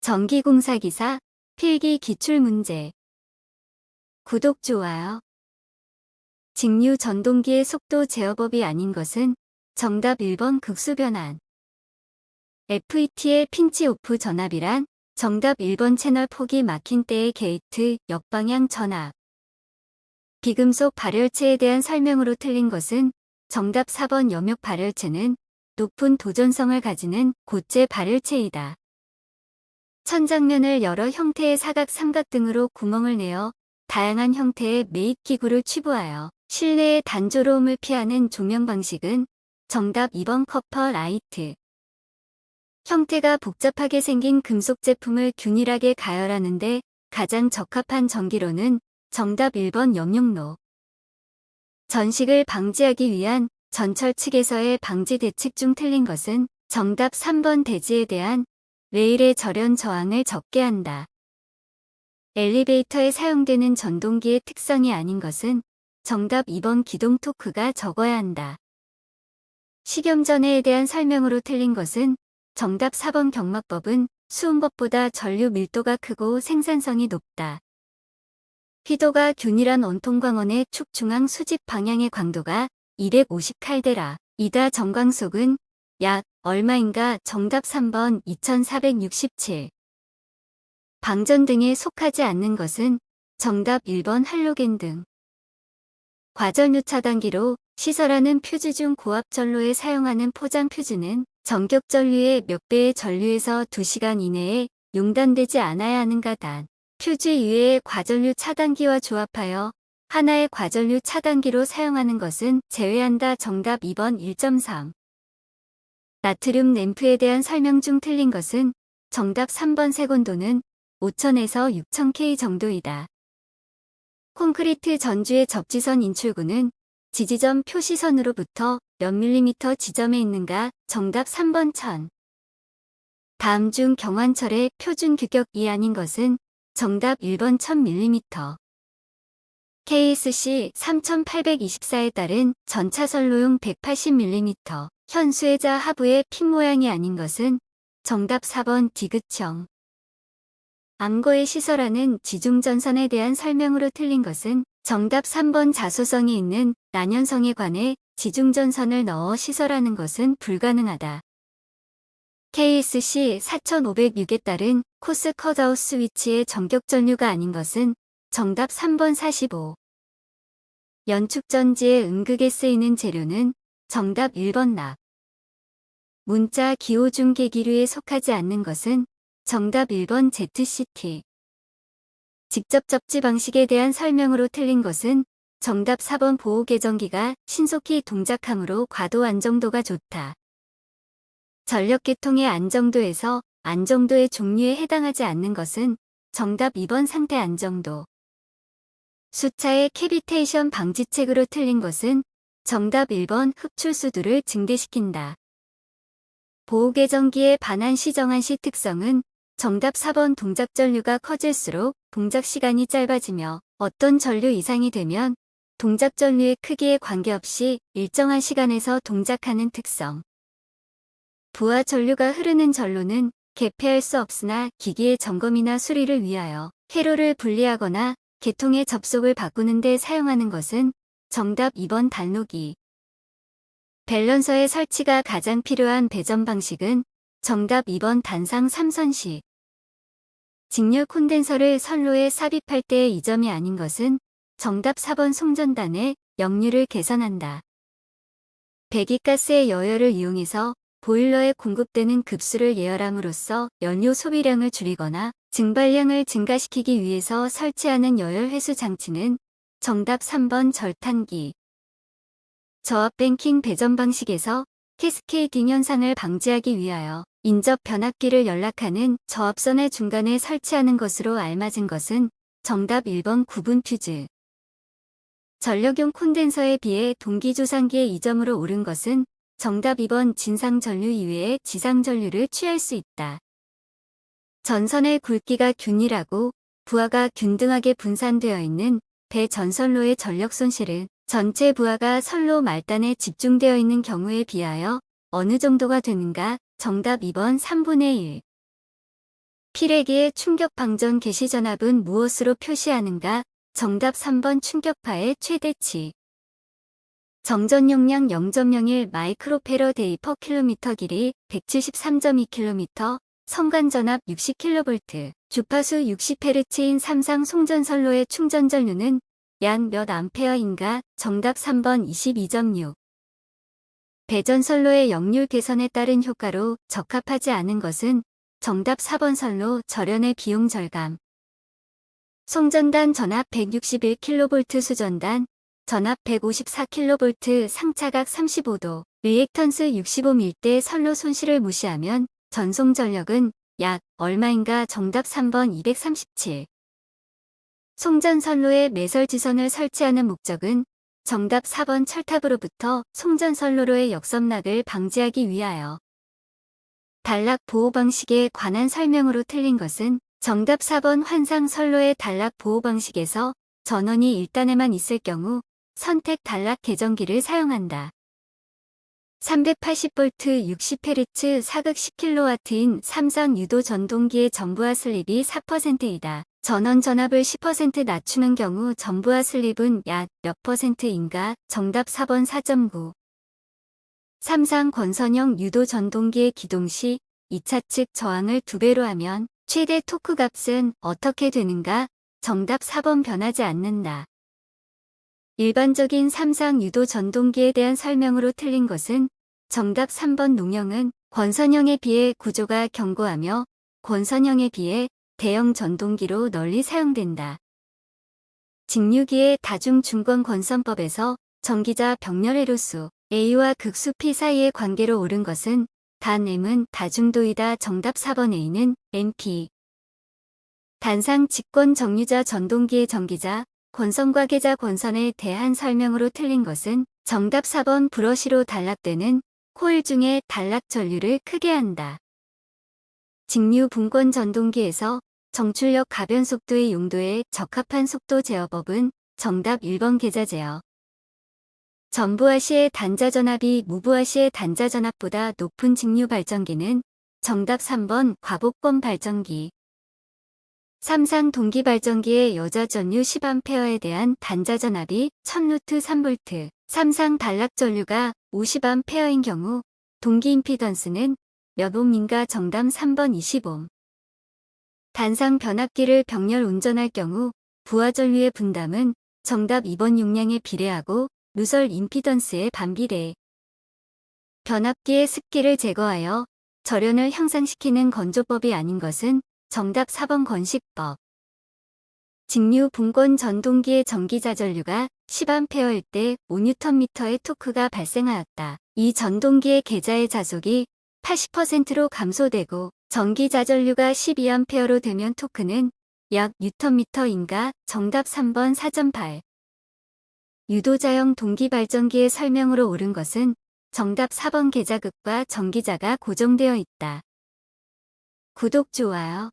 전기공사기사 필기 기출문제. 구독, 좋아요. 직류 전동기의 속도 제어법이 아닌 것은 정답 1번 극수변환. FET의 핀치 오프 전압이란 정답 1번 채널 폭이 막힌 때의 게이트 역방향 전압. 비금속 발열체에 대한 설명으로 틀린 것은 정답 4번 염역 발열체는 높은 도전성을 가지는 고체 발열체이다. 천장면을 여러 형태의 사각, 삼각 등으로 구멍을 내어 다양한 형태의 매입기구를 취부하여 실내의 단조로움을 피하는 조명 방식은 정답 2번 커퍼 라이트. 형태가 복잡하게 생긴 금속 제품을 균일하게 가열하는 데 가장 적합한 전기로는 정답 1번 염용로. 전식을 방지하기 위한 전철 측에서의 방지 대책 중 틀린 것은 정답 3번 대지에 대한 레일의 절연 저항을 적게 한다. 엘리베이터에 사용되는 전동기의 특성이 아닌 것은 정답 2번 기동 토크가 적어야 한다. 식염전해에 대한 설명으로 틀린 것은 정답 4번 경막법은 수음법보다 전류 밀도가 크고 생산성이 높다. 휘도가 균일한 원통광원의 축중앙 수직 방향의 광도가 250칼데라 이다. 정광속은 약 얼마인가? 정답 3번 2467. 방전 등에 속하지 않는 것은 정답 1번 할로겐 등. 과전류 차단기로 시설하는 퓨즈 중 고압 전로에 사용하는 포장 퓨즈는 전격 전류의 몇 배의 전류에서 2시간 이내에 용단되지 않아야 하는가. 단, 퓨즈 이외의 과전류 차단기와 조합하여 하나의 과전류 차단기로 사용하는 것은 제외한다. 정답 2번 1.3. 나트륨 램프에 대한 설명 중 틀린 것은 정답 3번 색온도는 5000에서 6000K 정도이다. 콘크리트 전주의 접지선 인출구는 지지점 표시선으로부터 몇 밀리미터 지점에 있는가? 정답 3번 1000. 다음 중 경환철의 표준 규격이 아닌 것은 정답 1번 1000mm. KSC 3824에 따른 전차선로용 180mm 현수혜자 하부의 핀 모양이 아닌 것은 정답 4번 디귿형. 암거에 시설하는 지중전선에 대한 설명으로 틀린 것은 정답 3번 자소성이 있는 난연성에 관해 지중전선을 넣어 시설하는 것은 불가능하다. KSC 4506에 따른 코스 컷아웃 스위치의 전격 전류가 아닌 것은 정답 3번 45. 연축전지의 음극에 쓰이는 재료는 정답 1번 납. 문자 기호 중 계기류에 속하지 않는 것은 정답 1번 ZCT. 직접 접지 방식에 대한 설명으로 틀린 것은 정답 4번 보호계정기가 신속히 동작하므로 과도 안정도가 좋다. 전력계통의 안정도에서 안정도의 종류에 해당하지 않는 것은 정답 2번 상태 안정도. 수차의 캐비테이션 방지책으로 틀린 것은 정답 1번 흡출수도를 증대시킨다. 보호계정기의 반환시 정환시 특성은 정답 4번 동작 전류가 커질수록 동작 시간이 짧아지며 어떤 전류 이상이 되면 동작 전류의 크기에 관계없이 일정한 시간에서 동작하는 특성. 부하 전류가 흐르는 전로는 개폐할 수 없으나 기기의 점검이나 수리를 위하여 회로를 분리하거나 계통의 접속을 바꾸는 데 사용하는 것은 정답 2번 단로기. 밸런서의 설치가 가장 필요한 배전 방식은 정답 2번 단상 3선식. 직류 콘덴서를 선로에 삽입할 때의 이 점이 아닌 것은 정답 4번 송전단의 역류를 개선한다. 배기가스의 여열을 이용해서 보일러에 공급되는 급수를 예열함으로써 연료 소비량을 줄이거나 증발량을 증가시키기 위해서 설치하는 여열 회수 장치는 정답 3번 절탄기. 저압 뱅킹 배전 방식에서 캐스케이딩 현상을 방지하기 위하여 인접 변압기를 연락하는 저압선의 중간에 설치하는 것으로 알맞은 것은 정답 1번 구분 퓨즈. 전력용 콘덴서에 비해 동기조상기의 이점으로 옳은 것은 정답 2번 진상전류 이외에 지상전류를 취할 수 있다. 전선의 굵기가 균일하고 부하가 균등하게 분산되어 있는 대전선로의 전력 손실은 전체 부하가 선로 말단에 집중되어 있는 경우에 비하여 어느 정도가 되는가? 정답 2번 3분의 1. 필레기의 충격 방전 개시 전압은 무엇으로 표시하는가? 정답 3번 충격파의 최대치. 정전 용량 0.01 마이크로패러데이 퍼 킬로미터 길이 173.2km, 성관 전압 60kV, 주파수 60Hz인 삼상 송전선로의 충전 전류는 약 몇 암페어인가? 정답 3번 22.6. 배전선로의 역률 개선에 따른 효과로 적합하지 않은 것은 정답 4번 선로 절연의 비용 절감. 송전단 전압 161kV 수전단, 전압 154kV 상차각 35도, 리액턴스 65ml 대 선로 손실을 무시하면 전송 전력은 약 얼마인가? 정답 3번 237. 송전 선로에 매설 지선을 설치하는 목적은 정답 4번 철탑으로부터 송전 선로로의 역섬락을 방지하기 위하여. 단락 보호 방식에 관한 설명으로 틀린 것은 정답 4번 환상 선로의 단락 보호 방식에서 전원이 1단에만 있을 경우 선택 단락 계정기를 사용한다. 380V 60Hz 사극 10kW인 삼성 유도 전동기의 전부하 슬립이 4%이다. 전원 전압을 10% 낮추는 경우 전부하 슬립은 약 몇 %인가? 정답 4번 4.9. 삼상 권선형 유도 전동기의 기동 시 2차 측 저항을 2배로 하면 최대 토크 값은 어떻게 되는가? 정답 4번 변하지 않는다. 일반적인 삼상 유도 전동기에 대한 설명으로 틀린 것은 정답 3번 농형은 권선형에 비해 구조가 견고하며 권선형에 비해 대형 전동기로 널리 사용된다. 직류기의 다중중권권선법에서 전기자 병렬회로수 A와 극수 P 사이의 관계로 옳은 것은 단 M은 다중도이다. 정답 4번 A는 MP. 단상 직권 정류자 전동기의 전기자 권선과 계자 권선에 대한 설명으로 틀린 것은 정답 4번 브러시로 단락되는 코일 중에 단락 전류를 크게 한다. 직류 분권 전동기에서 정출력 가변 속도의 용도에 적합한 속도 제어법은 정답 1번 계자 제어. 전부하 시의 단자 전압이 무부하 시의 단자 전압보다 높은 직류 발전기는 정답 3번 과복권 발전기. 삼상 동기 발전기의 여자 전류 10A에 대한 단자 전압이 1000루트 3V, 삼상 단락 전류가 50A인 경우 동기 임피던스는 몇 옴인가? 정답 3번 20옴. 단상 변압기를 병렬 운전할 경우 부하 전류의 분담은 정답 2번 용량에 비례하고 누설 임피던스에 반비례. 변압기의 습기를 제거하여 절연을 향상시키는 건조법이 아닌 것은 정답 4번 건식법. 직류 분권 전동기의 전기 자전류가 10A일 때 5Nm의 토크가 발생하였다. 이 전동기의 계자의 자속이 80%로 감소되고 전기 자전류가 12A로 되면 토크는 약 Nm인가? 정답 3번 4.8. 유도자형 동기 발전기의 설명으로 옳은 것은 정답 4번 계자극과 전기자가 고정되어 있다. 구독, 좋아요.